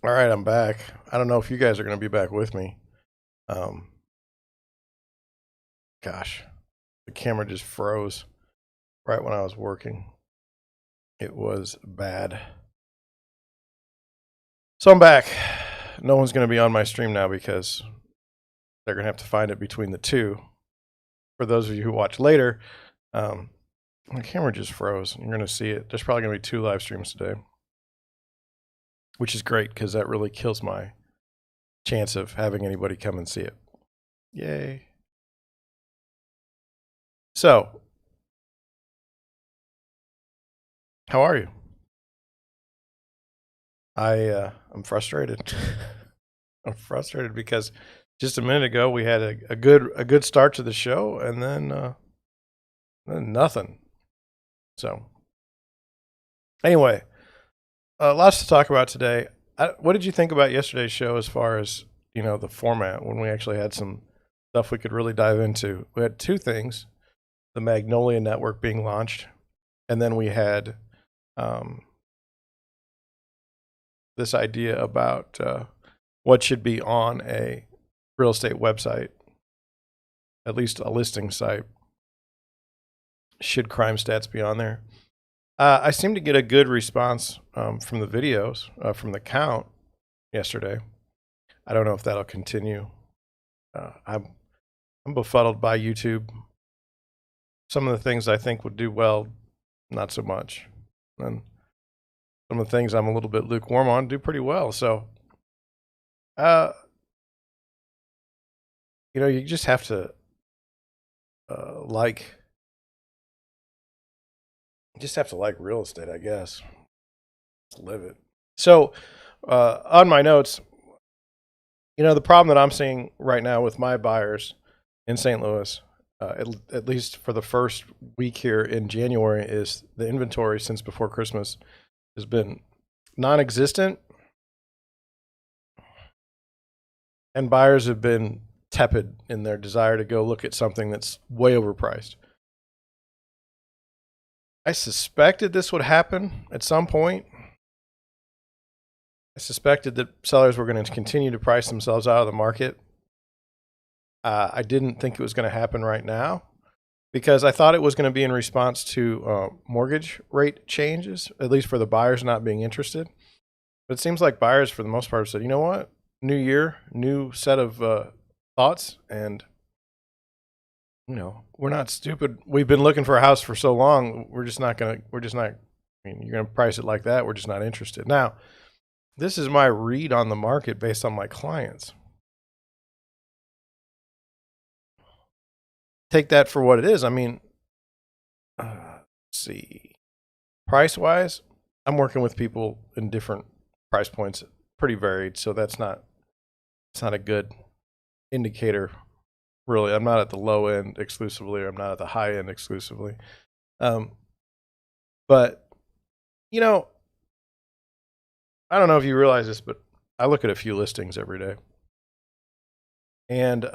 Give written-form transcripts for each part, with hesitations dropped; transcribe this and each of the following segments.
All right, I'm back. I don't know if you guys are going to be back with me. Um, gosh, the camera just froze right when I was working. It was bad. So I'm back. No one's going to be on my stream now because they're going to have to find it between the two. For those of you who watch later, um, my camera just froze. You're going to see it. There's probably going to be 2 live streams today, which is great because that really kills my chance of having anybody come and see it. Yay. So, how are you? I'm frustrated. I'm frustrated because just a minute ago we had a good start to the show and then nothing. So anyway, lots to talk about today. What did you think about yesterday's show as far as the format when we actually had some stuff we could really dive into? We had 2 things: the Magnolia Network being launched, and then we had um, this idea about what should be on a real estate website, at least a listing site. Should crime stats be on there? I seem to get a good response from the videos, from the count yesterday. I don't know if that'll continue. I'm befuddled by YouTube. Some of the things I think would do well, not so much. And some of the things I'm a little bit lukewarm on do pretty well. So, uh, you just have to like, real estate, I guess. Just live it. So, on my notes, the problem that I'm seeing right now with my buyers in St. Louis, at least for the first week here in January, is the inventory since before Christmas has been non-existent, and buyers have been tepid in their desire to go look at something that's way overpriced. I suspected this would happen at some point. I suspected that sellers were going to continue to price themselves out of the market. I didn't think it was going to happen right now because I thought it was going to be in response to mortgage rate changes, at least for the buyers not being interested. But it seems like buyers, for the most part, said, you know what? New year, new set of thoughts. And, we're not stupid. We've been looking for a house for so long. We're just not, you're going to price it like that. We're just not interested. Now, this is my read on the market based on my clients. Take that for what it is. I mean, let's see. Price wise, I'm working with people in different price points, pretty varied. So it's not a good indicator, really. I'm not at the low end exclusively, or I'm not at the high end exclusively. But I don't know if you realize this, but I look at a few listings every day, and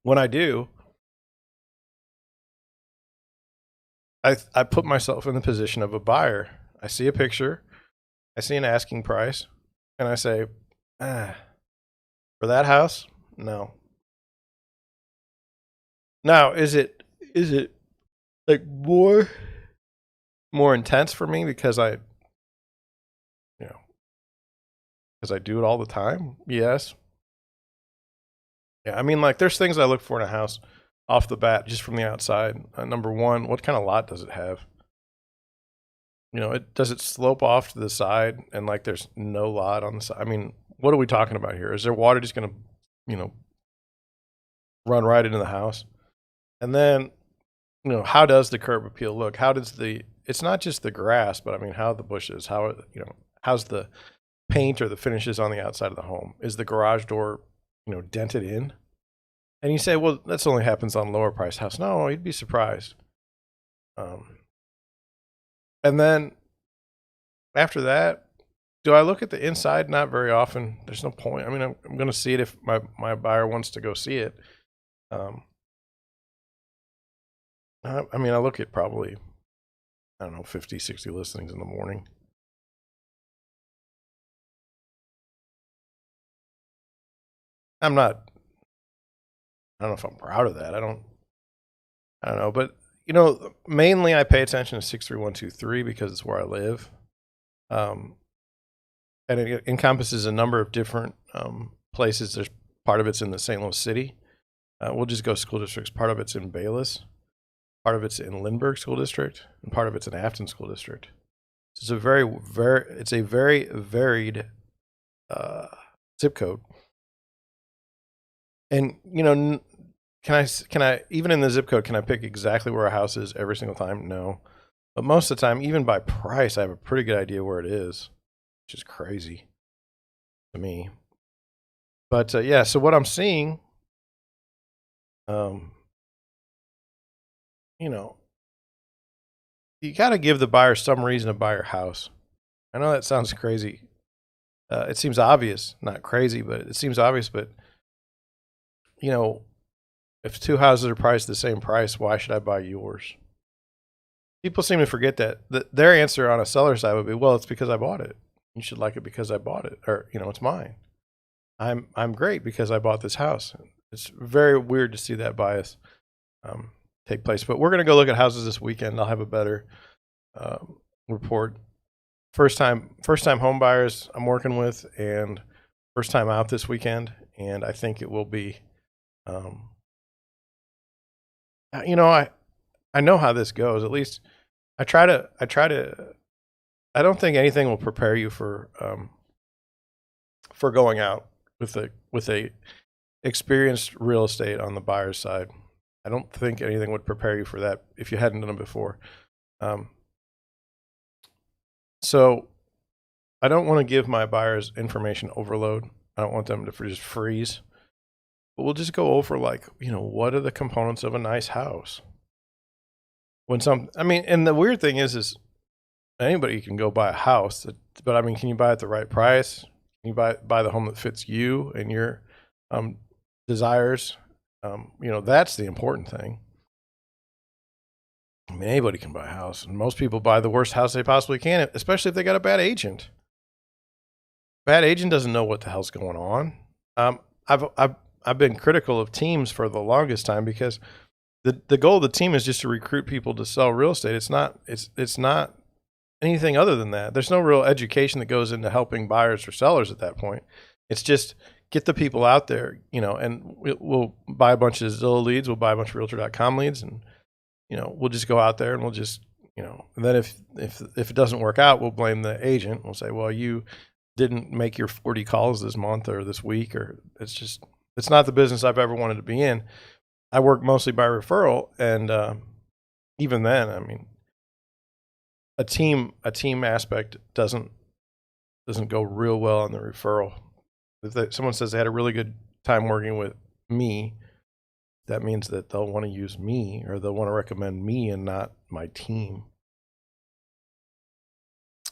when I do, I put myself in the position of a buyer. I see a picture, I see an asking price, and I say, for that house, no. Now, is it like more intense for me because you know I do it all the time? Yes. Yeah, I mean, like, there's things I look for in a house off the bat, just from the outside. Number one, what kind of lot does it have? Does it slope off to the side and like there's no lot on the side? I mean, what are we talking about here? Is there water just going to, you know, run right into the house? And then, how does the curb appeal look? How does it's not just the grass, but I mean, how the bushes, how's the paint or the finishes on the outside of the home? Is the garage door, dented in? And you say, well, that's only happens on lower priced house. No, you'd be surprised. Um, and then after that, do I look at the inside? Not very often. There's no point. I mean, I'm going to see it if my buyer wants to go see it. Um, I mean, I look at probably, I don't know, 50, 60 listings in the morning. I'm not, I don't know if I'm proud of that. I don't know, but mainly I pay attention to 63123 because it's where I live. And it encompasses a number of different places. There's part of it's in the St. Louis City. We'll just go school districts. Part of it's in Bayless. Part of it's in Lindbergh School District, and part of it's in Afton School District. So it's a very varied zip code. And can I even in the zip code, can I pick exactly where a house is every single time? No. But most of the time, even by price, I have a pretty good idea where it is, which is crazy to me. But yeah, so what I'm seeing, you got to give the buyer some reason to buy your house. I know that sounds crazy. It seems obvious, not crazy, but it seems obvious. But if two houses are priced the same price, why should I buy yours? People seem to forget that. Their answer on a seller side would be, well, it's because I bought it. You should like it because I bought it, or it's mine. I'm great because I bought this house. It's very weird to see that bias take place. But we're going to go look at houses this weekend. I'll have a better report. First time home buyers I'm working with, and first time out this weekend. And I think it will be, I know how this goes. At least I try to. I don't think anything will prepare you for going out with a experienced real estate on the buyer's side. I don't think anything would prepare you for that if you hadn't done it before. So I don't want to give my buyers information overload. I don't want them to just freeze. But we'll just go over what are the components of a nice house? And the weird thing is anybody can go buy a house, but can you buy it at the right price? Can you buy the home that fits you and your desires? That's the important thing. Anybody can buy a house, and most people buy the worst house they possibly can, especially if they got a bad agent. Bad agent doesn't know what the hell's going on. I've been critical of teams for the longest time because the goal of the team is just to recruit people to sell real estate. It's not anything other than that. There's no real education that goes into helping buyers or sellers at that point. It's just get the people out there, and we'll buy a bunch of Zillow leads. We'll buy a bunch of Realtor.com leads, and we'll just go out there and we'll just, and then if it doesn't work out, we'll blame the agent. We'll say, well, you didn't make your 40 calls this month or this week, or it's not the business I've ever wanted to be in. I work mostly by referral, and even then, a team aspect doesn't go real well on the referral. If someone says they had a really good time working with me, that means that they'll want to use me, or they'll want to recommend me and not my team.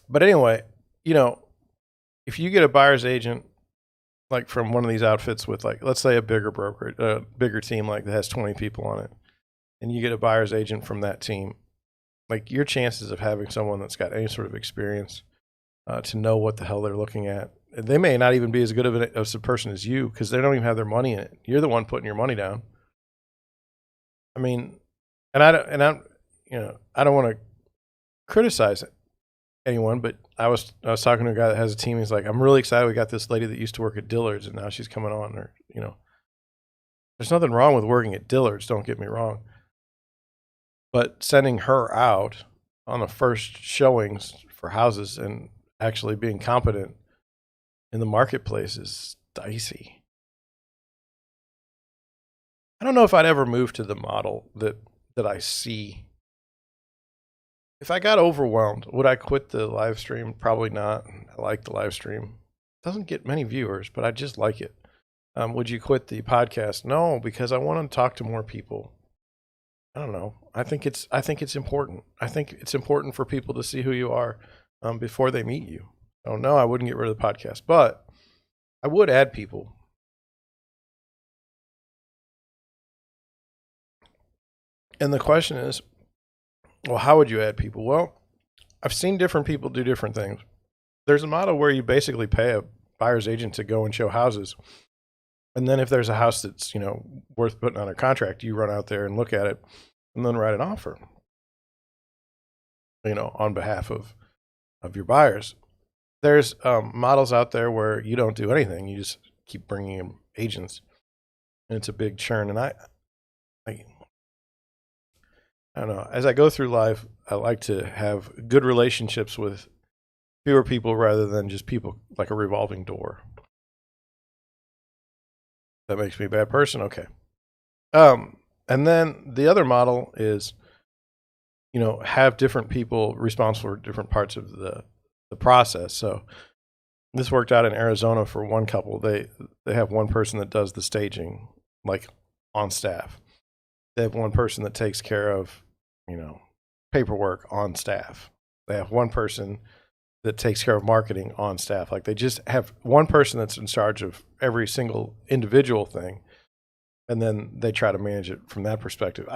But anyway, if you get a buyer's agent, like from one of these outfits with let's say a bigger broker, bigger team, that has 20 people on it, and you get a buyer's agent from that team, your chances of having someone that's got any sort of experience to know what the hell they're looking at, they may not even be as good of a person as you, because they don't even have their money in it. You're the one putting your money down. And I don't want to criticize anyone, but I was talking to a guy that has a team. He's like, I'm really excited. We got this lady that used to work at Dillard's, and now she's coming on. Or there's nothing wrong with working at Dillard's. Don't get me wrong. But sending her out on the first showings for houses and actually being competent in the marketplace is dicey. I don't know if I'd ever move to the model that I see. If I got overwhelmed, would I quit the live stream? Probably not. I like the live stream. It doesn't get many viewers, but I just like it. Would you quit the podcast? No, because I want to talk to more people. I don't know. I think it's important. I think it's important for people to see who you are before they meet you. So no, I wouldn't get rid of the podcast, but I would add people. And the question is, well, how would you add people? Well, I've seen different people do different things. There's a model where you basically pay a buyer's agent to go and show houses, And then if there's a house that's, worth putting under contract, you run out there and look at it and then write an offer, on behalf of your buyers. There's models out there where you don't do anything. You just keep bringing in agents, and it's a big churn. And I don't know. As I go through life, I like to have good relationships with fewer people rather than just people, like a revolving door. That makes me a bad person. Okay. And then the other model is, have different people responsible for different parts of the process. So this worked out in Arizona for one couple. They have one person that does the staging, like on staff. They have one person that takes care of, paperwork on staff. They have one person that takes care of marketing on staff. Like, they just have one person that's in charge of every single individual thing, and then they try to manage it from that perspective.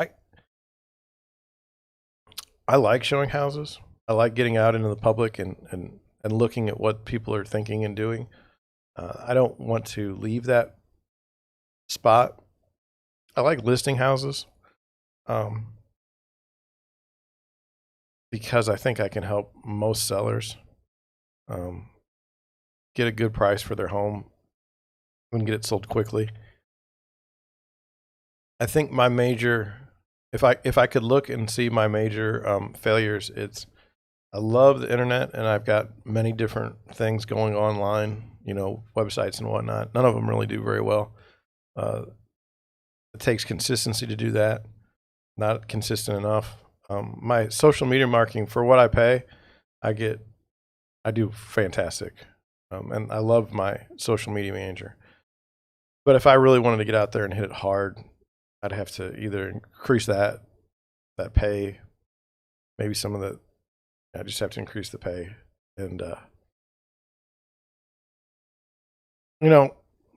I like showing houses. I like getting out into the public and looking at what people are thinking and doing. I don't want to leave that spot. I like listing houses, because I think I can help most sellers get a good price for their home and get it sold quickly. I think my major, if I could look and see my major failures, it's, I love the internet, and I've got many different things going online, websites and whatnot. None of them really do very well. It takes consistency to do that. Not consistent enough. My social media marketing, for what I pay, I do fantastic. And I love my social media manager. But if I really wanted to get out there and hit it hard, I'd have to either increase that pay, maybe some of the, I just have to increase the pay. And,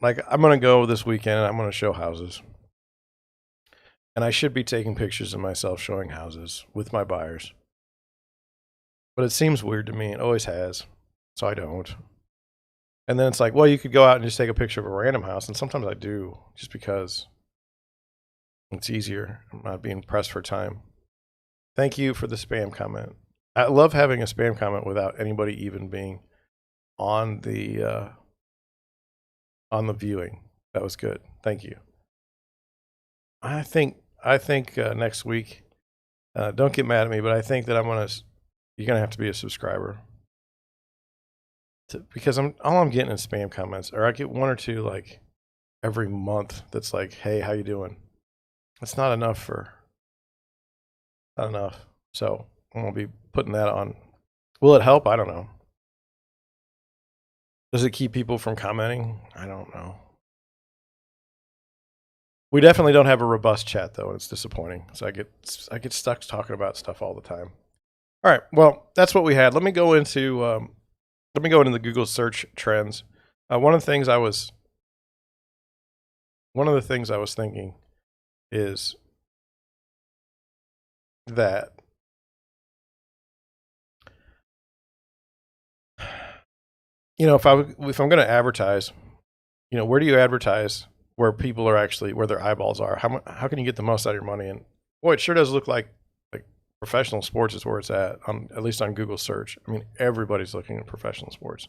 like, I'm going to go this weekend and I'm going to show houses. And I should be taking pictures of myself showing houses with my buyers. But it seems weird to me. It always has. So I don't. And then it's like, well, you could go out and just take a picture of a random house. And sometimes I do, just because it's easier. I'm not being pressed for time. Thank you for the spam comment. I love having a spam comment without anybody even being on the viewing. That was good. Thank you. I think next week, don't get mad at me, but I think that you're gonna have to be a subscriber, because all I'm getting is spam comments, or I get one or two like every month that's like, hey, how you doing? That's not enough. So I'm gonna be putting that on. Will it help? I don't know. Does it keep people from commenting? I don't know. We definitely don't have a robust chat, though, and it's disappointing. So I get stuck talking about stuff all the time. All right, well, that's what we had. Let me go into the Google search trends. One of the things I was thinking is that, if I'm going to advertise, where do you advertise where people are actually, where their eyeballs are? How can you get the most out of your money? And boy, it sure does look like professional sports is where it's at least on Google search. I mean, everybody's looking at professional sports.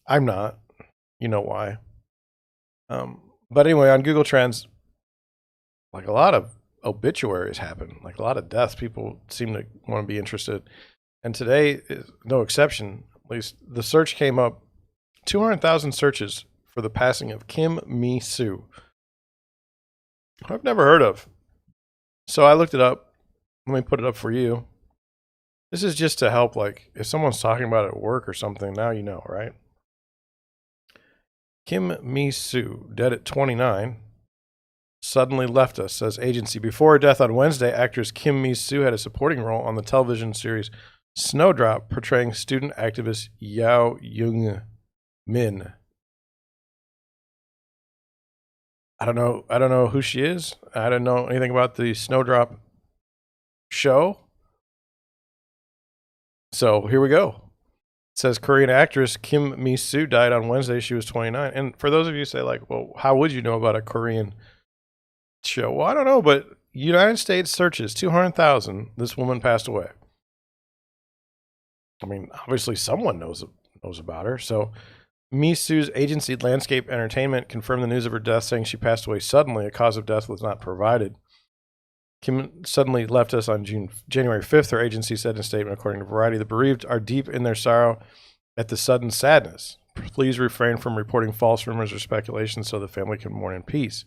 I'm not. You know why? But anyway, on Google Trends, like, a lot of obituaries happen, like a lot of deaths. People seem to want to be interested. And today is no exception. At least the search came up 200,000 searches for the passing of Kim Mi-soo. I've never heard of. So I looked it up. Let me put it up for you. This is just to help, like, if someone's talking about it at work or something, now you know, right? Kim Mi-soo, dead at 29, suddenly left us, says agency. Before her death on Wednesday, actress Kim Mi-soo had a supporting role on the television series Snowdrop, portraying student activist Yao Young-min. I don't know who she is. I don't know anything about the Snowdrop show. So here we go. says Korean actress Kim Mi-soo died on Wednesday. She was 29. And for those of you who say, like, well, how would you know about a Korean show? Well, I don't know, but United States searches 200,000. This woman passed away. I mean, obviously someone knows about her. So Mi-soo's agency Landscape Entertainment confirmed the news of her death, saying she passed away suddenly. A cause of death was not provided. Kim suddenly left us on January 5th, her agency said in a statement, according to Variety. The bereaved are deep in their sorrow at the sudden sadness. Please refrain from reporting false rumors or speculation so the family can mourn in peace.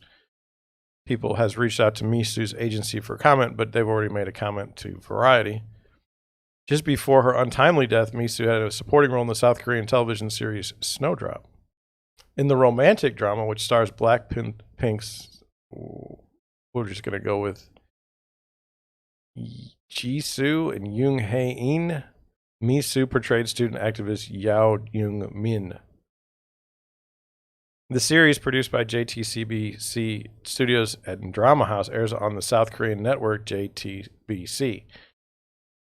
People has reached out to Mi-soo's agency for comment, but they've already made a comment to Variety. Just before her untimely death, Mi-soo had a supporting role in the South Korean television series Snowdrop. In the romantic drama, which stars Blackpink's, we're just going to go with Jisoo and Yoon Hae-in, Mi-soo portrayed student activist Yao Young-min. The series, produced by JTBC Studios and Drama House, airs on the South Korean network JTBC.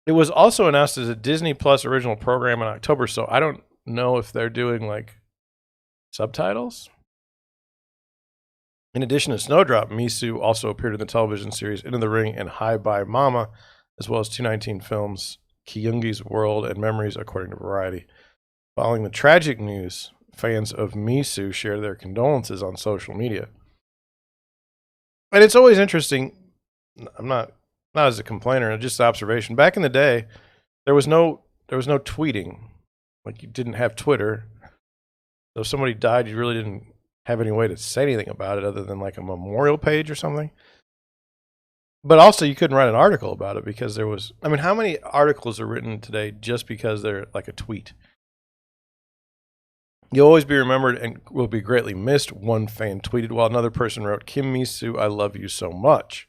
It was also announced as a Disney Plus original program in October, so I don't know if they're doing like subtitles. In addition to Snowdrop, Mi-soo also appeared in the television series Into the Ring and Hi Bye Mama, as well as 2019 films Kyungi's World and Memories, according to Variety. Following the tragic news, fans of Mi-soo shared their condolences on social media. And it's always interesting. I'm not as a complainer, just an observation. Back in the day, there was no tweeting. Like, you didn't have Twitter. So if somebody died, you really didn't have any way to say anything about it other than like a memorial page or something. But also you couldn't write an article about it because there was, I mean, how many articles are written today just because they're like a tweet? You'll always be remembered and will be greatly missed, one fan tweeted, while another person wrote, Kim Mi-soo, I love you so much.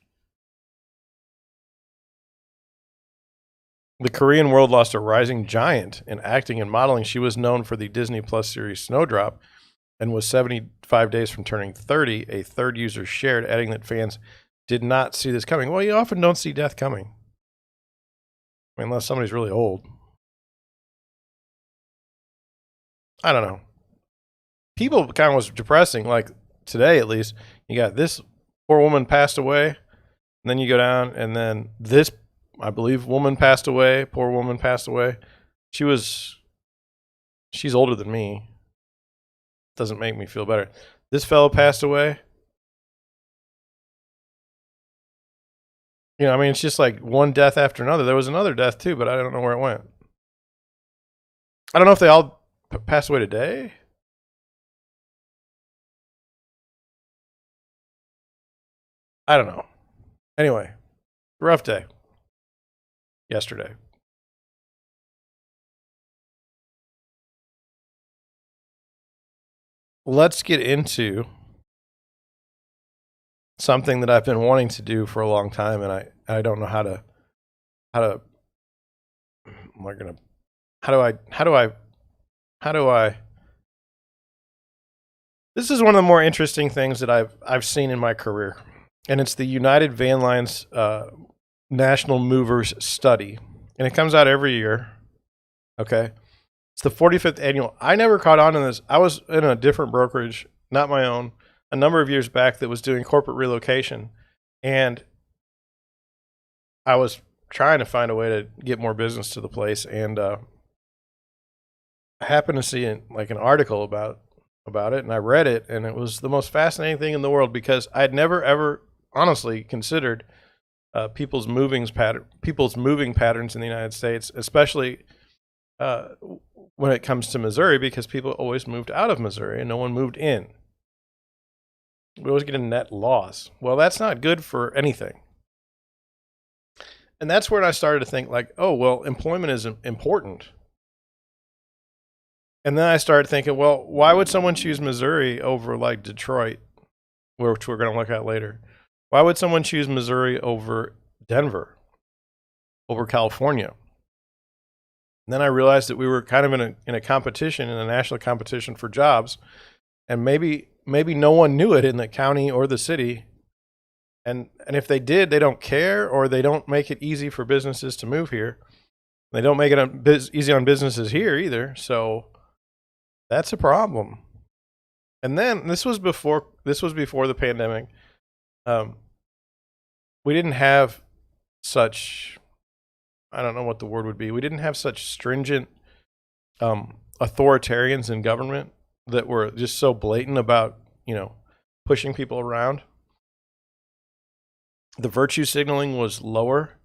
The Korean world lost a rising giant in acting and modeling. She was known for the Disney Plus series Snowdrop and was 75 days from turning 30, a third user shared, adding that fans did not see this coming. Well, you often don't see death coming. I mean, unless somebody's really old. I don't know. People kind of was depressing. Like today, at least, you got this poor woman passed away. And then you go down and then this, I believe, woman passed away. Poor woman passed away. She's older than me. Doesn't make me feel better. This fellow passed away. You know, I mean, it's just like one death after another. There was another death too, but I don't know where it went. I don't know if they all passed away today. I don't know. Anyway, rough day. Yesterday. Let's get into something that I've been wanting to do for a long time, and I don't know how do I this is one of the more interesting things that I've seen in my career, and it's the United Van Lines National Movers Study, and it comes out every year. Okay. It's the 45th annual. I never caught on to this. I was in a different brokerage, not my own, a number of years back that was doing corporate relocation. And I was trying to find a way to get more business to the place. And I happened to see an article about it. And I read it. And it was the most fascinating thing in the world because I had never, ever honestly considered people's moving patterns in the United States, especially when it comes to Missouri, because people always moved out of Missouri and no one moved in. We always get a net loss. Well, that's not good for anything. And that's where I started to think like, oh, well, employment is important. And then I started thinking, well, why would someone choose Missouri over like Detroit, which we're going to look at later? Why would someone choose Missouri over Denver, over California? And then I realized that we were kind of in a competition, in a national competition for jobs, and maybe no one knew it in the county or the city, and if they did, they don't care, or they don't make it easy for businesses to move here. They don't make it easy on businesses here either. So that's a problem. And then this was before the pandemic. We didn't have such, I don't know what the word would be. We didn't have such stringent authoritarians in government that were just so blatant about, pushing people around. The virtue signaling was lower.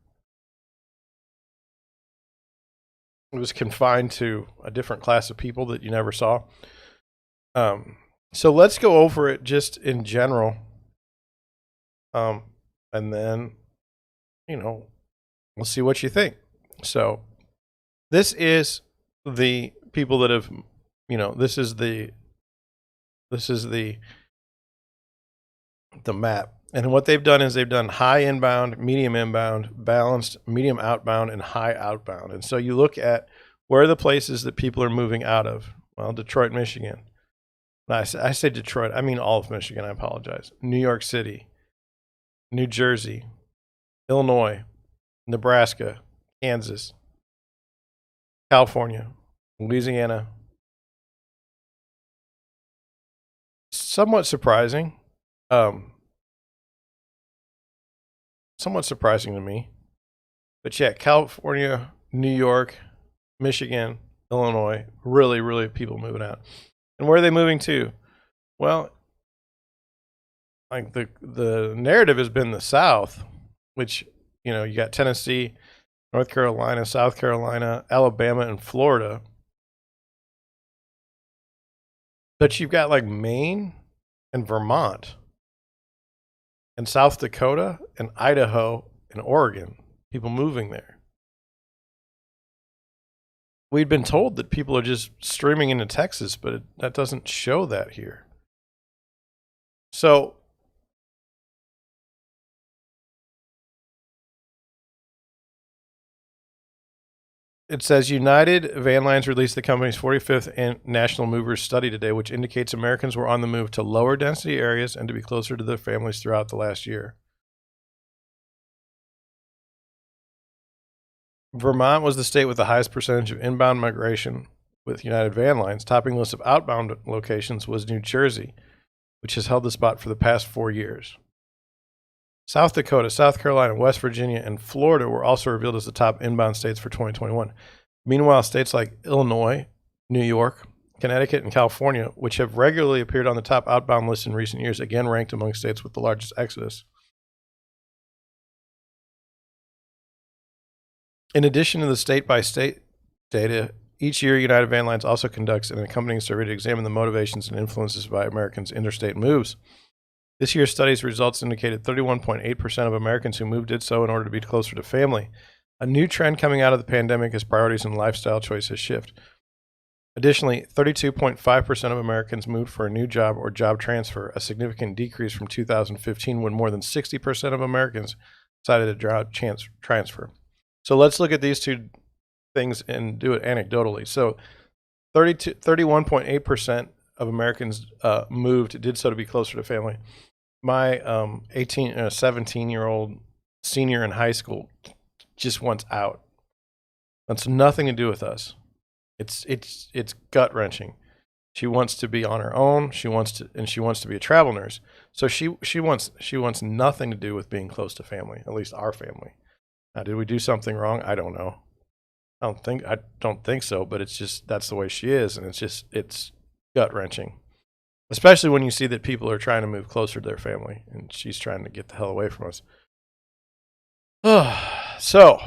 It was confined to a different class of people that you never saw. So let's go over it just in general. And then, we'll see what you think. So this is the people that have, this is the map. And what they've done is they've done high inbound, medium inbound, balanced, medium outbound, and high outbound. And so you look at where are the places that people are moving out of. Well, Detroit, Michigan. I say Detroit. I mean all of Michigan. I apologize. New York City, New Jersey, Illinois, Nebraska, Kansas, California, Louisiana. Somewhat surprising. Somewhat surprising to me. But yeah, California, New York, Michigan, Illinois, really, really people moving out. And where are they moving to? Well, like the narrative has been the South, which, you got Tennessee, North Carolina, South Carolina, Alabama, and Florida. But you've got like Maine and Vermont and South Dakota and Idaho and Oregon, people moving there. We'd been told that people are just streaming into Texas, but that doesn't show that here. So it says United Van Lines released the company's 45th National Movers Study today, which indicates Americans were on the move to lower density areas and to be closer to their families throughout the last year. Vermont was the state with the highest percentage of inbound migration with United Van Lines. Topping the list of outbound locations was New Jersey, which has held the spot for the past 4 years. South Dakota, South Carolina, West Virginia, and Florida were also revealed as the top inbound states for 2021. Meanwhile, states like Illinois, New York, Connecticut, and California, which have regularly appeared on the top outbound list in recent years, again ranked among states with the largest exodus. In addition to the state-by-state data, each year United Van Lines also conducts an accompanying survey to examine the motivations and influences by Americans' interstate moves. This year's study's results indicated 31.8% of Americans who moved did so in order to be closer to family, a new trend coming out of the pandemic as priorities and lifestyle choices shift. Additionally, 32.5% of Americans moved for a new job or job transfer, a significant decrease from 2015 when more than 60% of Americans decided a job transfer. So let's look at these two things and do it anecdotally. So 31.8% of Americans did so to be closer to family. My 17-year-old senior in high school just wants out. That's nothing to do with us. It's gut wrenching. She wants to be on her own. She wants to be a travel nurse. So she wants nothing to do with being close to family, at least our family. Now, did we do something wrong? I don't know. I don't think so, but it's just, that's the way she is. And it's gut wrenching, especially when you see that people are trying to move closer to their family and she's trying to get the hell away from us. So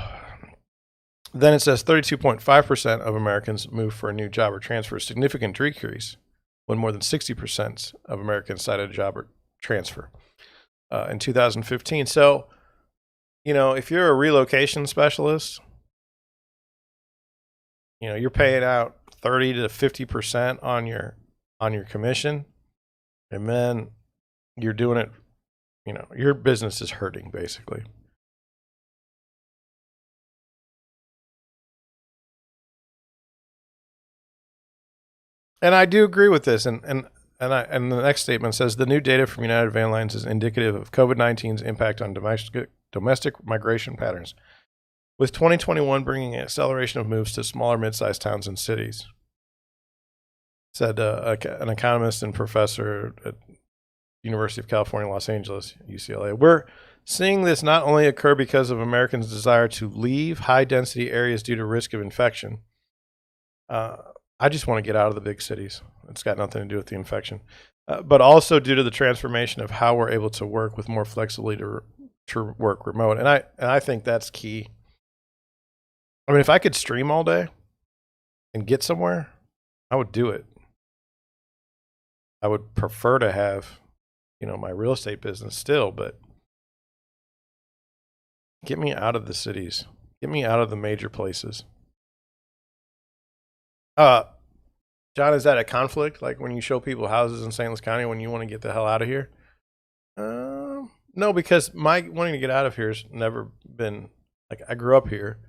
then it says 32.5% of Americans move for a new job or transfer, a significant decrease when more than 60% of Americans cited a job or transfer in 2015. So, if you're a relocation specialist, you're paying out 30 to 50% on your commission, and then you're doing it, your business is hurting basically. And I do agree with this. And the next statement says the new data from United Van Lines is indicative of COVID-19's impact on domestic migration patterns, with 2021 bringing an acceleration of moves to smaller, mid-sized towns and cities, said an economist and professor at University of California, Los Angeles, UCLA. We're seeing this not only occur because of Americans' desire to leave high-density areas due to risk of infection. I just want to get out of the big cities. It's got nothing to do with the infection. But also due to the transformation of how we're able to work with more flexibility to work remote. And I think that's key. I mean, if I could stream all day and get somewhere, I would do it. I would prefer to have, my real estate business still, but get me out of the cities. Get me out of the major places. John, is that a conflict? Like when you show people houses in St. Louis County when you want to get the hell out of here? No, because my wanting to get out of here has never been like I grew up here,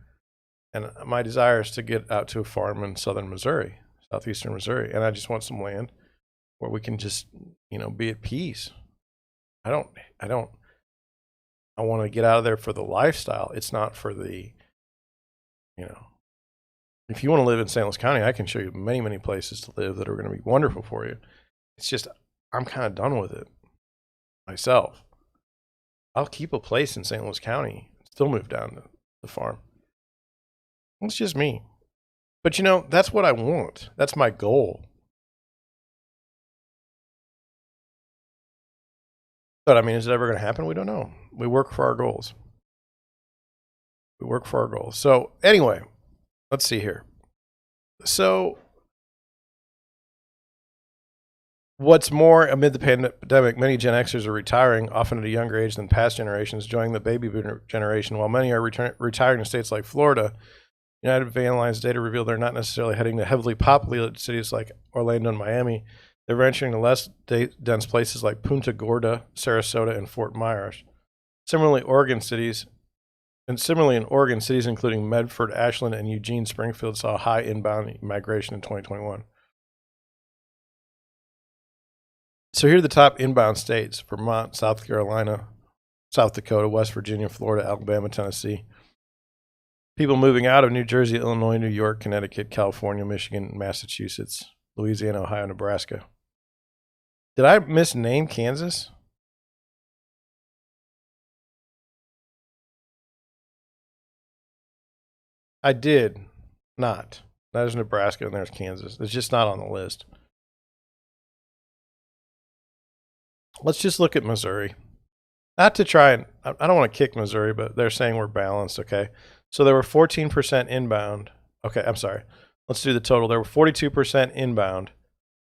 and my desire is to get out to a farm in southern Missouri, southeastern Missouri, and I just want some land where we can just, be at peace. I want to get out of there for the lifestyle. It's not for the, if you want to live in St. Louis County, I can show you many, many places to live that are going to be wonderful for you. It's just, I'm kind of done with it myself. I'll keep a place in St. Louis County, still move down to the farm. It's just me. But that's what I want. That's my goal. But I mean, is it ever going to happen? We don't know. We work for our goals. So anyway, let's see here. So what's more, amid the pandemic, many Gen Xers are retiring, often at a younger age than past generations, joining the baby boomer generation. While many are retiring in states like Florida, United Van Line's data revealed they're not necessarily heading to heavily populated cities like Orlando and Miami. They're venturing to less dense places like Punta Gorda, Sarasota, and Fort Myers. Similarly, in Oregon, cities including Medford, Ashland, and Eugene, Springfield saw high inbound migration in 2021. So here are the top inbound states: Vermont, South Carolina, South Dakota, West Virginia, Florida, Alabama, Tennessee. People moving out of New Jersey, Illinois, New York, Connecticut, California, Michigan, Massachusetts, Louisiana, Ohio, Nebraska. Did I misname Kansas? I did not. That is Nebraska and there's Kansas. It's just not on the list. Let's just look at Missouri. Not to try and, I don't want to kick Missouri, but they're saying we're balanced, okay? So there were 14% inbound. Okay, I'm sorry. Let's do the total. There were 42% inbound.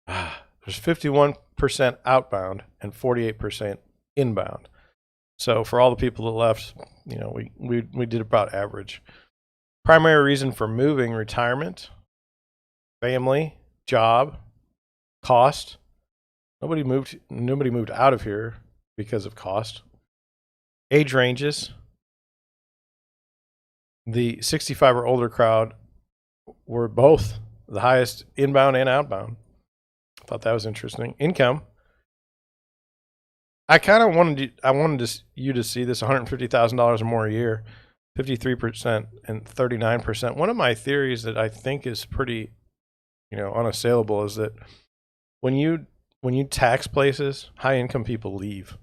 There's 51% outbound and 48% inbound. So for all the people that left, we did about average. Primary reason for moving: retirement, family, job, cost. Nobody moved out of here because of cost. Age ranges. The 65 or older crowd were both the highest inbound and outbound. I thought that was interesting. Income. I kind of wanted you to see this: $150,000 or more a year, 53% and 39%. One of my theories that I think is pretty, unassailable is that when you tax places, high income people leave.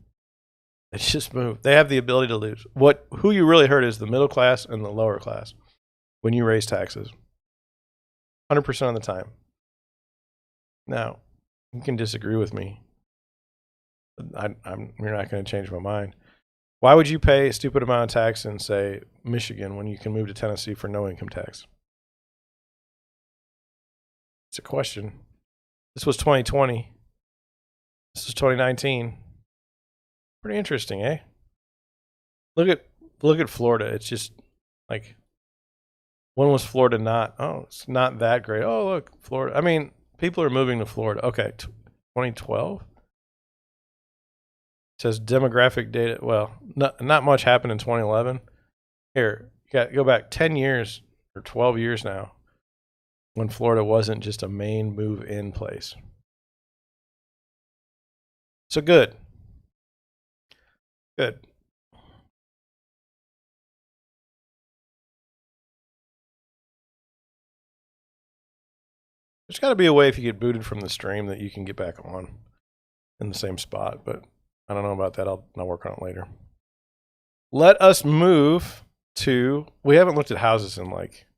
They just move. They have the ability to lose. Who you really hurt is the middle class and the lower class when you raise taxes. 100% of the time. Now, you can disagree with me. You're not going to change my mind. Why would you pay a stupid amount of tax in, say, Michigan when you can move to Tennessee for no income tax? It's a question. This was 2020. This is 2019. Pretty interesting, eh? Look at Florida. It's just like, when was Florida not? Oh, it's not that great. Oh, look, Florida. I mean, people are moving to Florida. Okay, 2012. It says demographic data. Well, not much happened in 2011. Here, you got to go back 10 years or 12 years now when Florida wasn't just a main move-in place. So good. Good. There's got to be a way if you get booted from the stream that you can get back on in the same spot, but I don't know about that. I'll work on it later. Let us move to, we haven't looked at houses in like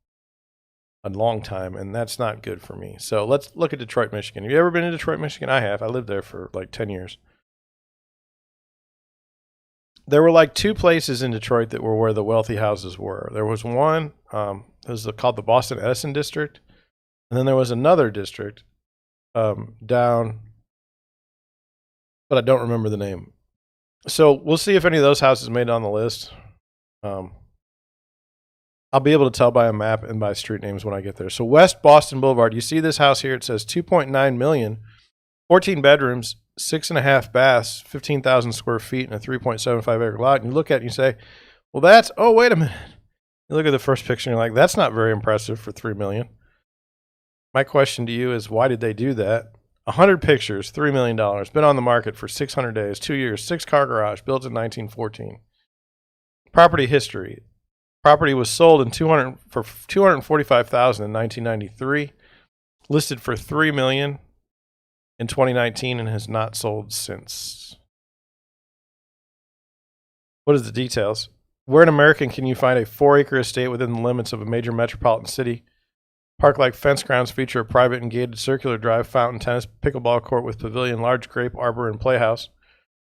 a long time, and that's not good for me. So let's look at Detroit, Michigan. Have you ever been to Detroit, Michigan? I have. I lived there for like 10 years. There were like two places in Detroit that were where the wealthy houses were. There was one, it was called the Boston Edison District. And then there was another district down, but I don't remember the name. So we'll see if any of those houses made it on the list. I'll be able to tell by a map and by street names when I get there. So West Boston Boulevard, you see this house here. It says 2.9 million, 14 bedrooms, 6.5 baths, 15,000 square feet, and a 3.75 acre lot. And you look at it and you say, well, that's, oh, wait a minute. You look at the first picture and you're like, that's not very impressive for $3 million. My question to you is, why did they do that? 100 pictures, $3 million. Been on the market for 600 days, 2 years, 6-car garage, built in 1914. Property history. Property was sold for $245,000 in 1993, listed for $3 million in 2019, and has not sold since. What is the details? Where in America can you find a 4-acre estate within the limits of a major metropolitan city? Park-like fence grounds feature a private and gated circular drive, fountain, tennis, pickleball court with pavilion, large grape arbor, and playhouse.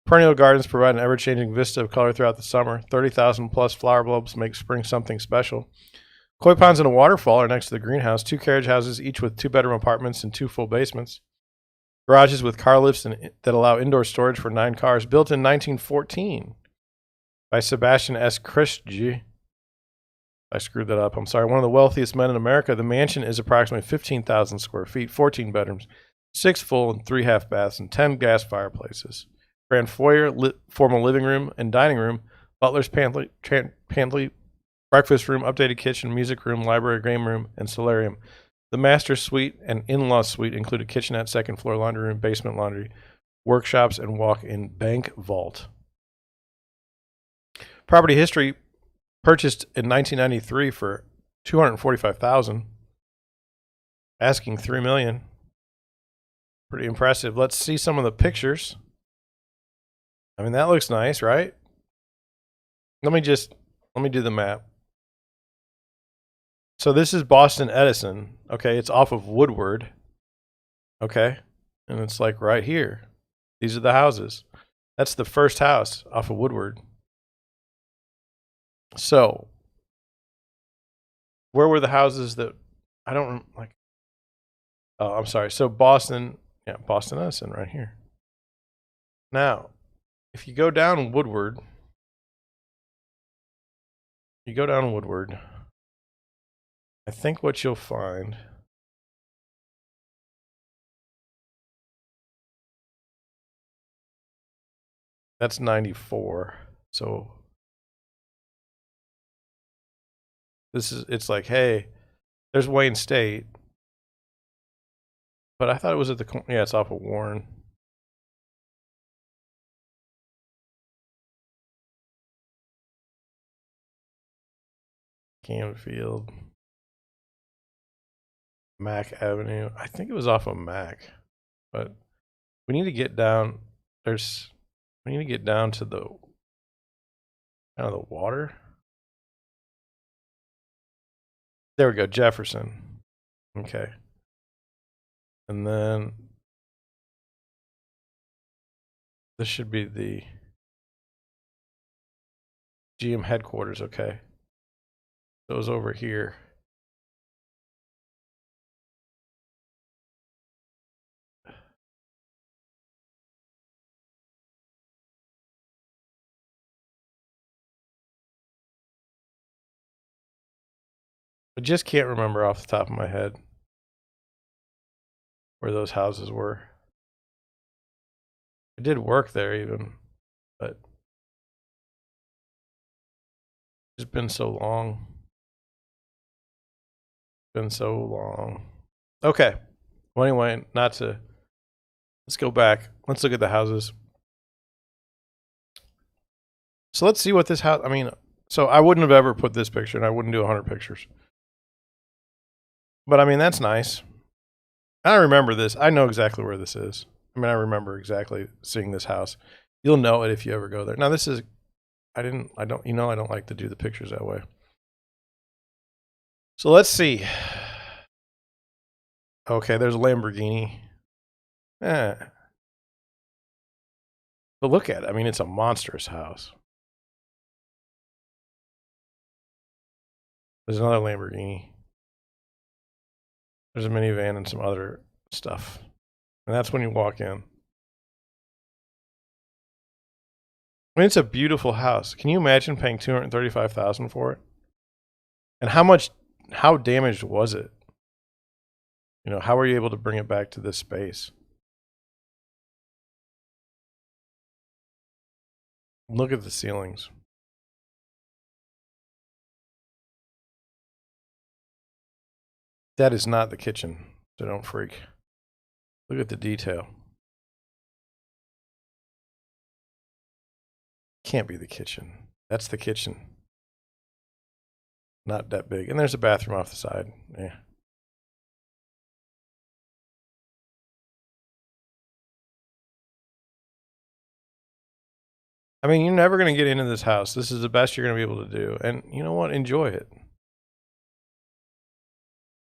Perennial gardens provide an ever-changing vista of color throughout the summer. 30,000 plus flower bulbs make spring something special. Koi ponds and a waterfall are next to the greenhouse. 2 carriage houses, each with 2-bedroom apartments and 2 full basements. Garages with car lifts that allow indoor storage for 9 cars. Built in 1914 by Sebastian S. Christje. I screwed that up. I'm sorry. One of the wealthiest men in America. The mansion is approximately 15,000 square feet, 14 bedrooms, 6 full and 3 half baths, and 10 gas fireplaces. Grand foyer, formal living room and dining room, butler's pantry, breakfast room, updated kitchen, music room, library, game room, and solarium. The master suite and in-law suite include a kitchenette, second floor laundry room, basement laundry, workshops, and walk-in bank vault. Property history. Purchased in 1993 for $245,000, asking $3 million. Pretty impressive. Let's see some of the pictures. I mean, that looks nice, right? Let me do the map. So this is Boston Edison. Okay, it's off of Woodward. Okay, and it's like right here. These are the houses. That's the first house off of Woodward. So, where were the houses that I don't like? Oh, I'm sorry. So Boston, yeah, Boston Edison right here. Now, if you go down Woodward, I think what you'll find that's 94. So it's like, hey, there's Wayne State. But I thought it was at the, yeah, it's off of Warren. Canfield. Mack Avenue. I think it was off of Mack. But we need to get down, we need to get down to the, kind of the water. There we go, Jefferson. Okay. And then this should be the GM headquarters, okay. So it was over here. I just can't remember off the top of my head where those houses were. I did work there even, but it's been so long. Okay. Well, anyway, let's go back. Let's look at the houses. So let's see what this house, I mean, so I wouldn't have ever put this picture and I wouldn't do 100 pictures. But I mean, that's nice. I remember this. I know exactly where this is. I mean, I remember exactly seeing this house. You'll know it if you ever go there. Now, this is, I don't like to do the pictures that way. So let's see. Okay, there's a Lamborghini. Eh. But look at it. I mean, it's a monstrous house. There's another Lamborghini. There's a minivan and some other stuff. And that's when you walk in. I mean, it's a beautiful house. Can you imagine paying $235,000 for it? And how damaged was it? You know, how were you able to bring it back to this space? Look at the ceilings. That is not the kitchen, so don't freak. Look at the detail. Can't be the kitchen. That's the kitchen. Not that big. And there's a bathroom off the side. Yeah. I mean, you're never going to get into this house. This is the best you're going to be able to do. And you know what? Enjoy it.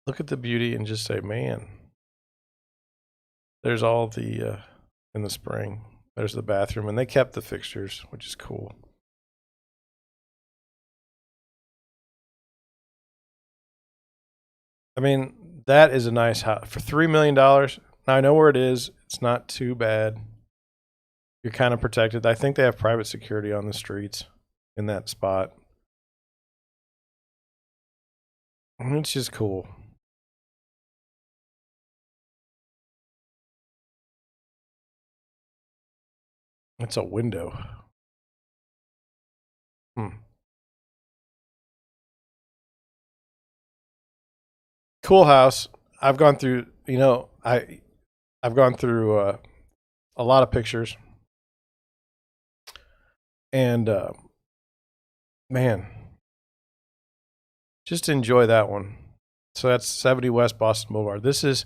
Look at the beauty and just say, man, there's all the, in the spring, there's the bathroom. And they kept the fixtures, which is cool. I mean, that is a nice house. For $3 million, now I know where it is. It's not too bad. You're kind of protected. I think they have private security on the streets in that spot. It's just cool. It's a window. Cool house. I've gone through, I've gone through a lot of pictures. And man, just enjoy that one. So that's 70 West Boston Boulevard. This is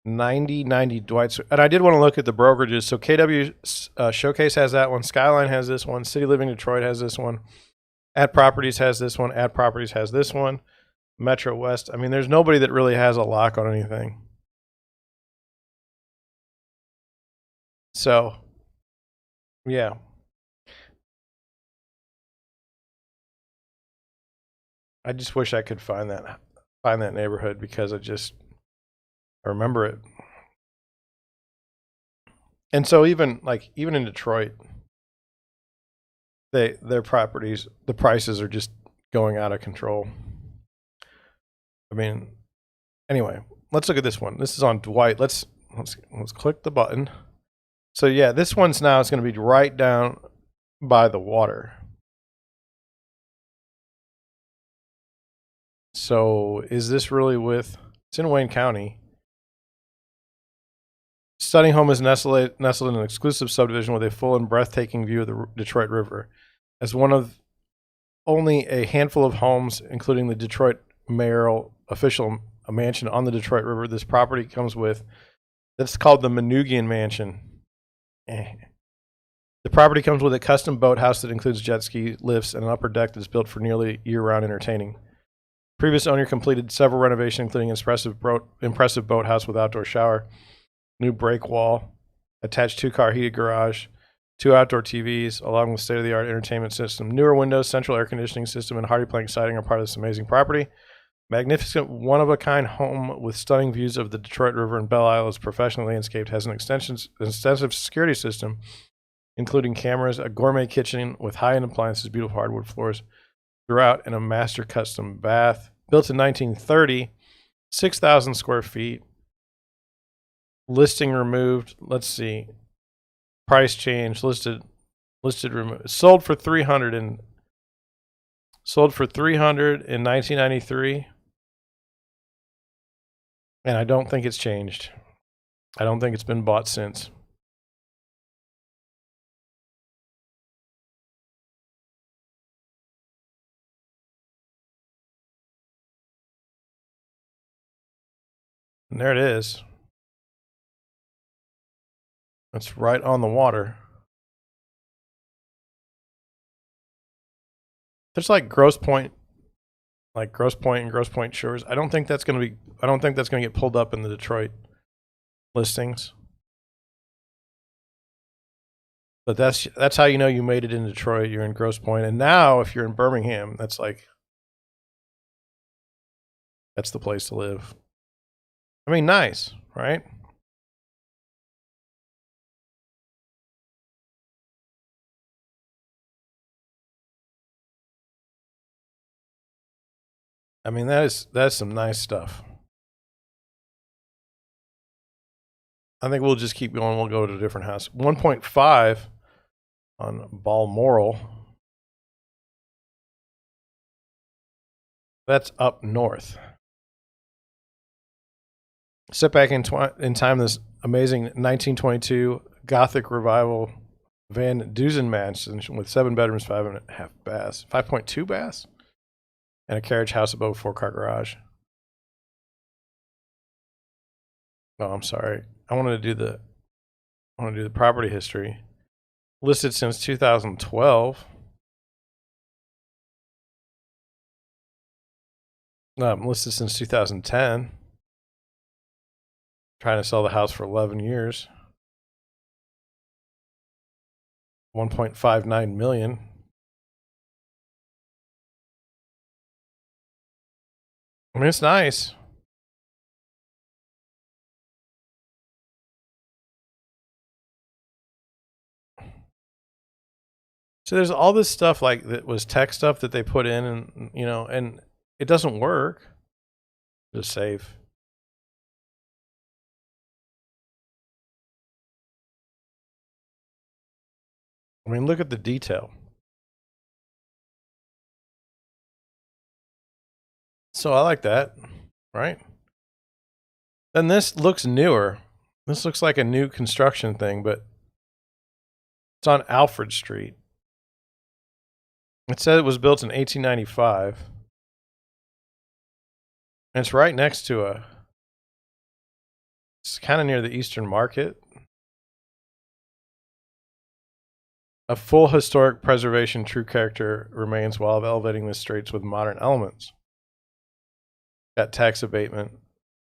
9090 Dwight. And I did want to look at the brokerages. So KW Showcase has that one. Skyline has this one. City Living Detroit has this one. Ad Properties has this one. Ad Properties has this one. Metro West. I mean, there's nobody that really has a lock on anything. So, yeah. I just wish I could find that neighborhood because I remember it. And so even in Detroit, their properties, the prices are just going out of control. I mean, anyway, let's look at this one. This is on Dwight. Let's click the button. So yeah, this one's now it's going to be right down by the water. So is this really it's in Wayne County. Stunning home is nestled in an exclusive subdivision with a full and breathtaking view of the Detroit River. As one of only a handful of homes, including the Detroit mayoral official mansion on the Detroit River, this property comes with, that's called the Manoogian Mansion. The property comes with a custom boathouse that includes jet ski lifts and an upper deck that's built for nearly year-round entertaining. Previous owner completed several renovations, including an impressive boathouse with outdoor shower, new break wall, attached 2-car heated garage, 2 outdoor TVs, along with state-of-the-art entertainment system. Newer windows, central air conditioning system, and hardy plank siding are part of this amazing property. Magnificent, one-of-a-kind home with stunning views of the Detroit River and Belle Isle is professionally landscaped, has an extensive security system, including cameras, a gourmet kitchen with high-end appliances, beautiful hardwood floors throughout, and a master custom bath. Built in 1930, 6,000 square feet. Listing removed. Let's see. Price change. Listed removed. Sold for $300 in 1993. And I don't think it's changed. I don't think it's been bought since. And there it is. It's right on the water. There's like Grosse Pointe and Grosse Pointe Shores. I don't think that's going to get pulled up in the Detroit listings. But that's how you know you made it in Detroit. You're in Grosse Pointe. And now if you're in Birmingham, that's the place to live. I mean, nice, right? I mean, that's some nice stuff. I think we'll just keep going. We'll go to a different house. 1.5 on Balmoral. That's up north. Sit back in time. This amazing 1922 Gothic revival Van Dusen mansion with 7 bedrooms, 5.5 baths, 5.2 baths, and a carriage house above 4-car garage. Oh, I'm sorry. I want to do the property history. Listed since 2012. Listed since 2010. Trying to sell the house for 11 years. 1.59 million. I mean, it's nice. So there's all this stuff like that was tech stuff that they put in, and and it doesn't work. Just save. I mean, look at the detail. So I like that, right? Then this looks newer. This looks like a new construction thing, but it's on Alfred Street. It said it was built in 1895. And it's right next to it's kind of near the Eastern Market. A full historic preservation, true character remains while elevating the streets with modern elements. Got tax abatement.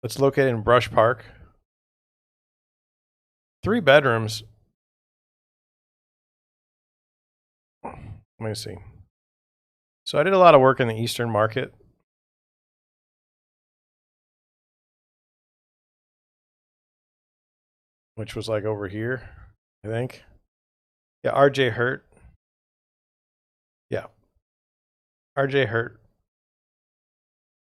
It's located in Brush Park. 3 bedrooms. Let me see. So I did a lot of work in the Eastern Market. Which was like over here, I think. Yeah, RJ Hurt. Yeah. RJ Hurt.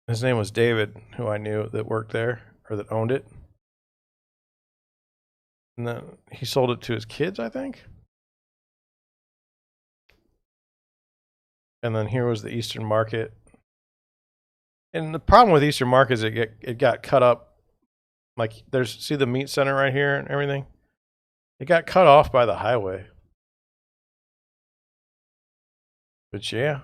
His name was David, who I knew that worked there or that owned it. And then he sold it to his kids, I think. And then here was the Eastern Market. And the problem with Eastern Market is it got cut up. Like see the meat center right here and everything? It got cut off by the highway. But yeah.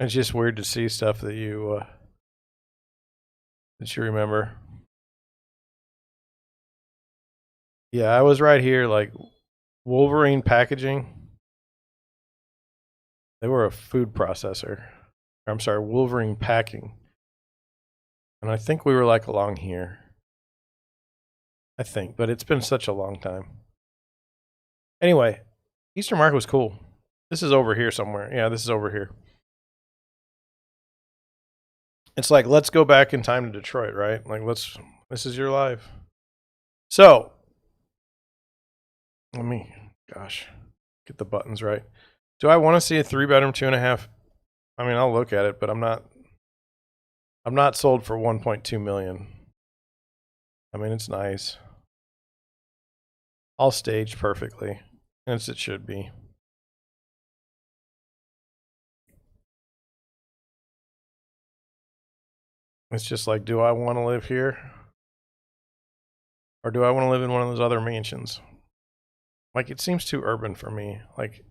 It's just weird to see stuff that you remember. Yeah, I was right here, like Wolverine Packaging. They were a food processor. I'm sorry, Wolverine Packing. And I think we were like along here. I think, but it's been such a long time. Anyway, Eastern Market was cool. This is over here somewhere. Yeah, this is over here. It's like, let's go back in time to Detroit, right? Like, this is your life. So, get the buttons right. Do I want to see a 3-bedroom, 2.5? I mean, I'll look at it, but I'm not sold for 1.2 million. I mean, it's nice. All staged perfectly, as it should be. It's just like, do I want to live here? Or do I want to live in one of those other mansions? Like, it seems too urban for me. Like,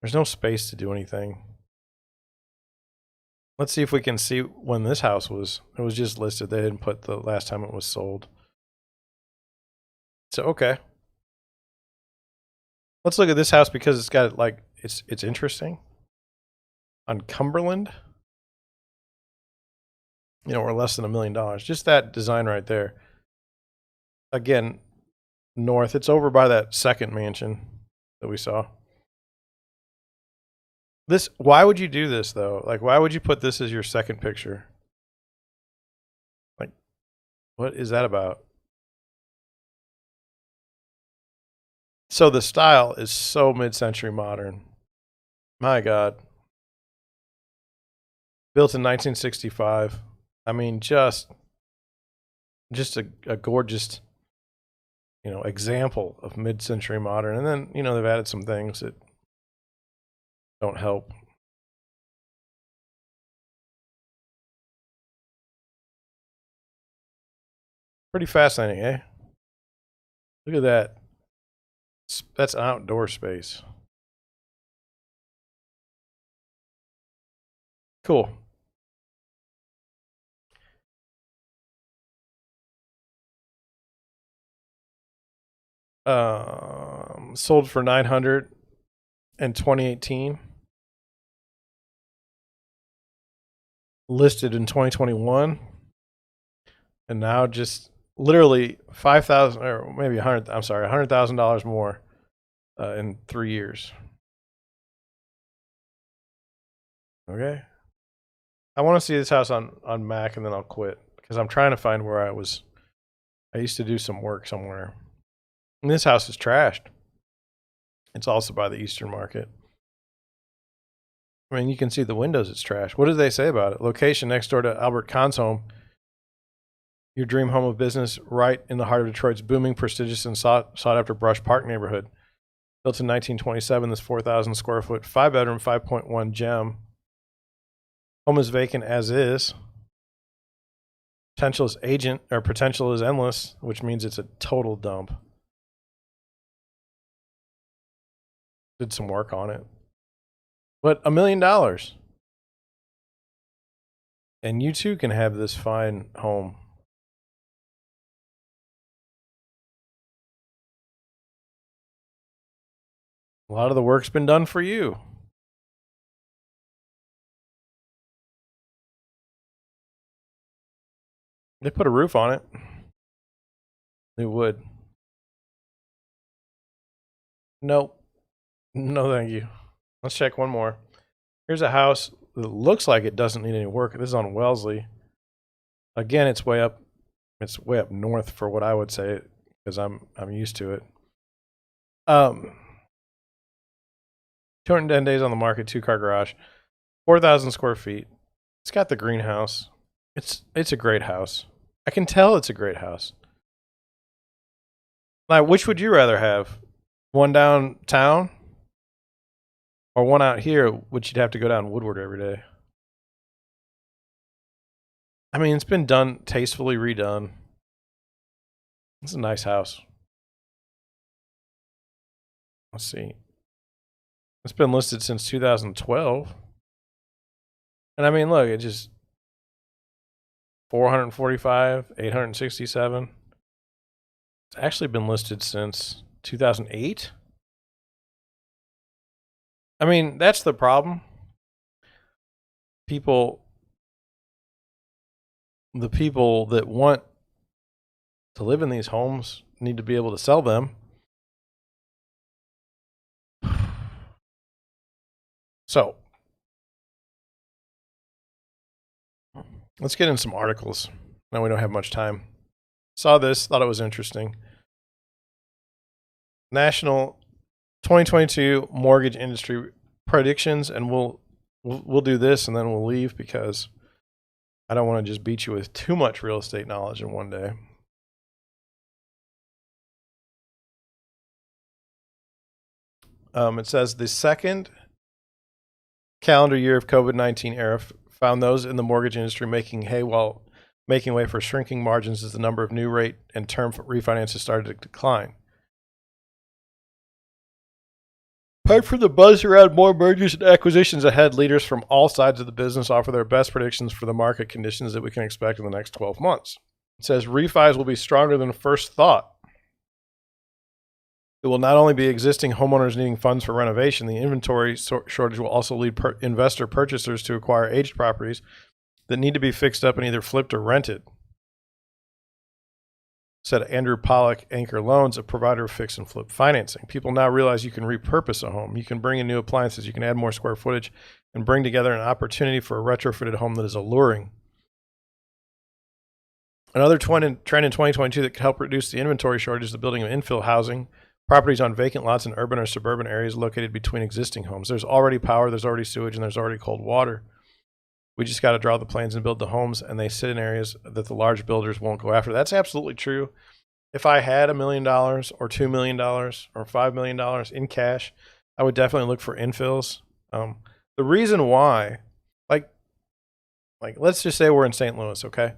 There's no space to do anything. Let's see if we can see when this house was. It was just listed. They didn't put the last time it was sold. So, okay. Let's look at this house because it's got like, it's interesting. On Cumberland. You know, we're less than $1 million. Just that design right there. Again, north. It's over by that second mansion that we saw. This, why would you do this though? Like, why would you put this as your second picture? Like, what is that about? So the style is so mid-century modern. My God. Built in 1965. I mean, just a gorgeous, you know, example of mid-century modern. And then, you know, they've added some things that don't help. Pretty fascinating, eh? Look at that. That's an outdoor space. Cool. Sold for $900 in 2018. Listed in 2021. And now just literally 5,000 or maybe 100. I'm sorry, $100,000 more in 3 years. Okay. I want to see this house on Mac and then I'll quit because I'm trying to find where I used to do some work somewhere. And this house is trashed. It's also by the Eastern Market. I mean, you can see the windows, it's trash. What do they say about it? Location next door to Albert Kahn's home. Your dream home of business right in the heart of Detroit's booming, prestigious, and sought-after Brush Park neighborhood. Built in 1927, this 4,000 square foot, 5-bedroom, 5.1 gem. Home is vacant as is. Potential is endless, which means it's a total dump. Did some work on it. But $1 million. And you too can have this fine home. A lot of the work's been done for you. They put a roof on it. New wood. Nope. No, thank you. Let's check one more. Here's a house that looks like it doesn't need any work. This is on Wellesley. Again, it's way up north for what I would say because I'm used to it. 210 days on the market, 2-car garage, 4,000 square feet. It's got the greenhouse. It's a great house. I can tell it's a great house. Now, which would you rather have? One downtown or one out here, which you'd have to go down Woodward every day? I mean, it's been done, tastefully redone. It's a nice house. Let's see. It's been listed since 2012. And I mean, look, it just 445, 867. It's actually been listed since 2008. I mean, that's the problem. The people that want to live in these homes need to be able to sell them. So, let's get in some articles. Now we don't have much time. Saw this, thought it was interesting. National 2022 mortgage industry predictions, and we'll do this and then we'll leave because I don't want to just beat you with too much real estate knowledge in one day. It says the second calendar year of COVID-19 era found those in the mortgage industry making hay while making way for shrinking margins as the number of new rate and term refinances started to decline. Apart from the buzz around more mergers and acquisitions ahead, leaders from all sides of the business offer their best predictions for the market conditions that we can expect in the next 12 months. It says refis will be stronger than first thought. It will not only be existing homeowners needing funds for renovation, the inventory shortage will also lead investor purchasers to acquire aged properties that need to be fixed up and either flipped or rented, said Andrew Pollack, Anchor Loans, a provider of fix and flip financing. People now realize you can repurpose a home. You can bring in new appliances. You can add more square footage and bring together an opportunity for a retrofitted home that is alluring. Another trend in 2022 that could help reduce the inventory shortage is the building of infill housing, properties on vacant lots in urban or suburban areas located between existing homes. There's already power, there's already sewage, and there's already cold water. We just got to draw the plans and build the homes, and they sit in areas that the large builders won't go after. That's absolutely true. If I had $1 million or $2 million or $5 million in cash, I would definitely look for infills. The reason why, like let's just say we're in St. Louis, okay?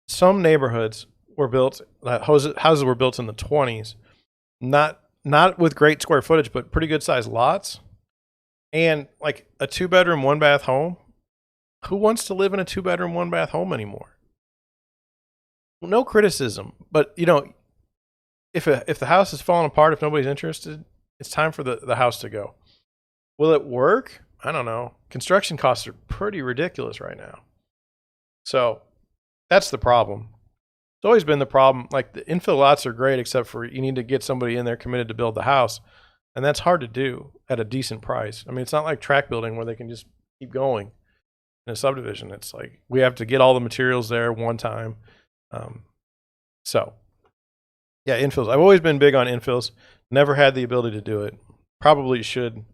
Some neighborhoods were built, houses were built in the 20s, not with great square footage, but pretty good sized lots. And like a 2-bedroom, 1-bath home, who wants to live in a 2-bedroom, 1-bath home anymore? No criticism, but you know, if the house is falling apart, if nobody's interested, it's time for the house to go. Will it work? I don't know. Construction costs are pretty ridiculous right now. So that's the problem. It's always been the problem. Like the infill lots are great, except for you need to get somebody in there committed to build the house. And that's hard to do at a decent price. I mean, it's not like tract building where they can just keep going in a subdivision. It's like we have to get all the materials there one time. So, yeah, infills. I've always been big on infills. Never had the ability to do it. Probably should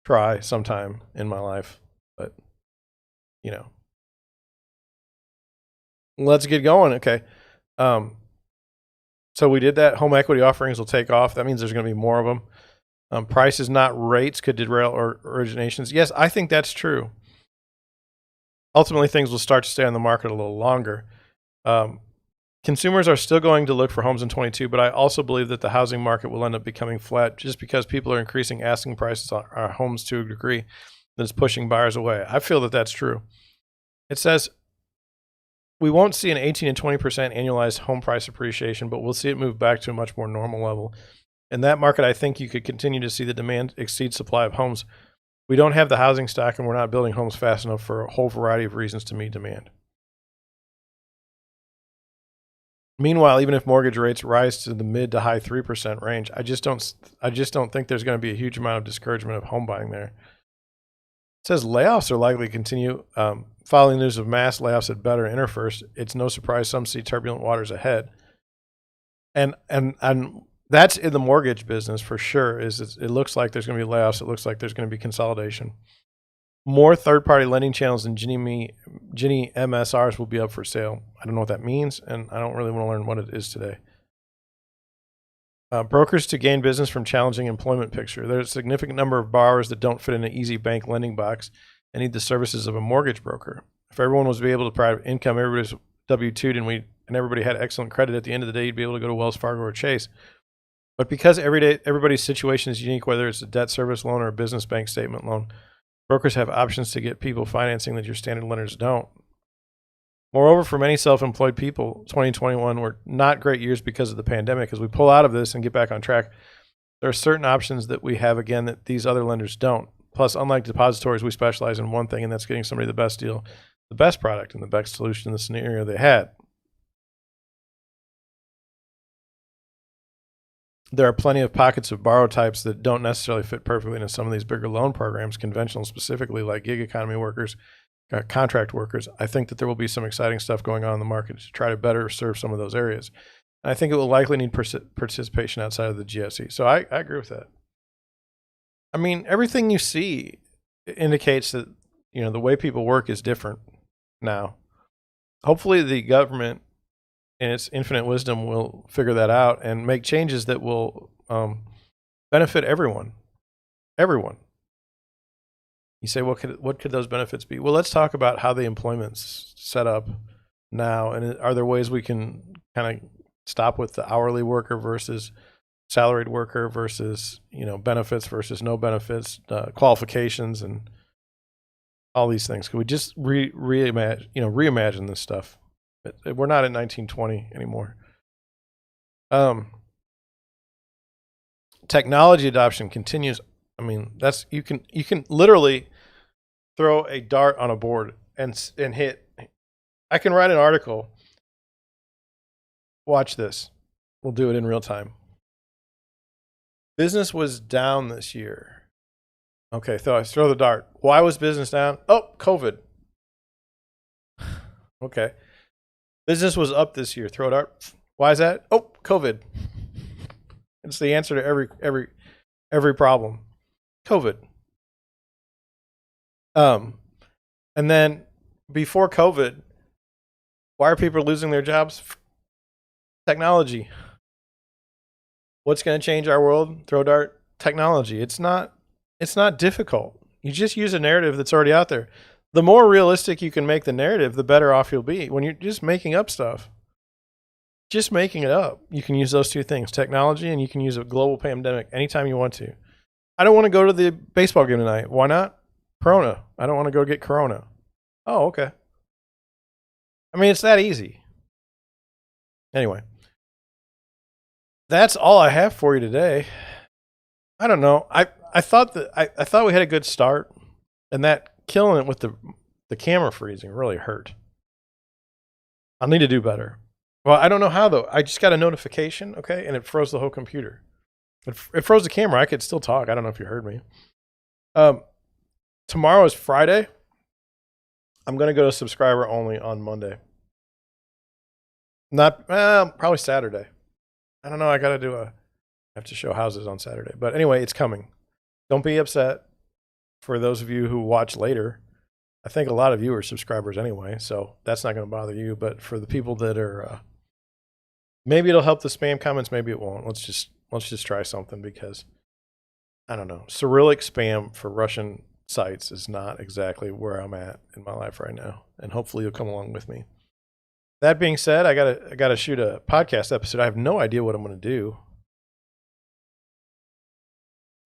try sometime in my life. But, you know. Let's get going. Okay. So we did that. Home equity offerings will take off. That means there's going to be more of them. Prices, not rates, could derail originations. Yes, I think that's true. Ultimately, things will start to stay on the market a little longer. Consumers are still going to look for homes in 22, but I also believe that the housing market will end up becoming flat just because people are increasing asking prices on our homes to a degree that is pushing buyers away. I feel that that's true. It says we won't see an 18 and 20% annualized home price appreciation, but we'll see it move back to a much more normal level. In that market, I think you could continue to see the demand exceed supply of homes. We don't have the housing stock, and we're not building homes fast enough for a whole variety of reasons to meet demand. Meanwhile, even if mortgage rates rise to the mid to high 3% range, I just don't think there's going to be a huge amount of discouragement of home buying there. It says layoffs are likely to continue. Following news of mass layoffs at Better and InterFirst, it's no surprise some see turbulent waters ahead. And that's in the mortgage business for sure. It looks like there's going to be layoffs. It looks like there's going to be consolidation. More third-party lending channels than Ginnie MSRs will be up for sale. I don't know what that means, and I don't really want to learn what it is today. Brokers to gain business from challenging employment picture. There's a significant number of borrowers that don't fit in an easy bank lending box and need the services of a mortgage broker. If everyone was to be able to provide income, everybody's W-2'd and everybody had excellent credit, at the end of the day, you'd be able to go to Wells Fargo or Chase. But because everybody's situation is unique, whether it's a debt service loan or a business bank statement loan, brokers have options to get people financing that your standard lenders don't. Moreover, for many self-employed people, 2021 were not great years because of the pandemic. As we pull out of this and get back on track, there are certain options that we have, again, that these other lenders don't. Plus, unlike depositories, we specialize in one thing, and that's getting somebody the best deal, the best product, and the best solution in the scenario they had. There are plenty of pockets of borrow types that don't necessarily fit perfectly into some of these bigger loan programs, conventional specifically, like gig economy workers, contract workers. I think that there will be some exciting stuff going on in the market to try to better serve some of those areas. And I think it will likely need participation outside of the GSE. So I agree with that. I mean, everything you see indicates that, you know, the way people work is different now. Hopefully the government in its infinite wisdom will figure that out and make changes that will benefit everyone. Everyone. You say, what could those benefits be? Well, let's talk about how the employment's set up now, and are there ways we can kind of stop with the hourly worker versus salaried worker versus, benefits versus no benefits, qualifications, and all these things. Could we just reimagine this stuff? We're not in 1920 anymore. Technology adoption continues. I mean, you can literally throw a dart on a board and hit. I can write an article. Watch this. We'll do it in real time. Business was down this year. Okay, throw the dart. Why was business down? Oh, COVID. Okay. Business was up this year. Throw a dart. Why is that? Oh, COVID. It's the answer to every problem. COVID. And then before COVID, why are people losing their jobs? Technology. What's going to change our world? Throw dart. Technology. It's not difficult. You just use a narrative that's already out there. The more realistic you can make the narrative, the better off you'll be. When you're just making up stuff, just making it up, you can use those two things, technology, and you can use a global pandemic anytime you want to. I don't want to go to the baseball game tonight. Why not? Corona. I don't want to go get Corona. Oh, okay. I mean, it's that easy. Anyway, that's all I have for you today. I don't know. I thought we had a good start, and that killing it with the camera freezing really hurt. I'll need to do better. Well, I don't know how though. I just got a notification, okay, and it froze the whole computer. It froze the camera. I could still talk. I don't know if you heard me. Tomorrow is Friday. I'm gonna go to subscriber only on Monday. Not probably Saturday. I don't know. I have to show houses on Saturday, but anyway, it's coming. Don't be upset. For those of you who watch later, I think a lot of you are subscribers anyway, so that's not going to bother you. But for the people that are, maybe it'll help the spam comments. Maybe it won't. Let's just try something because I don't know. Cyrillic spam for Russian sites is not exactly where I'm at in my life right now, and hopefully you'll come along with me. That being said, I gotta shoot a podcast episode. I have no idea what I'm going to do.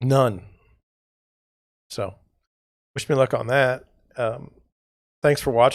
None. So, wish me luck on that. Thanks for watching.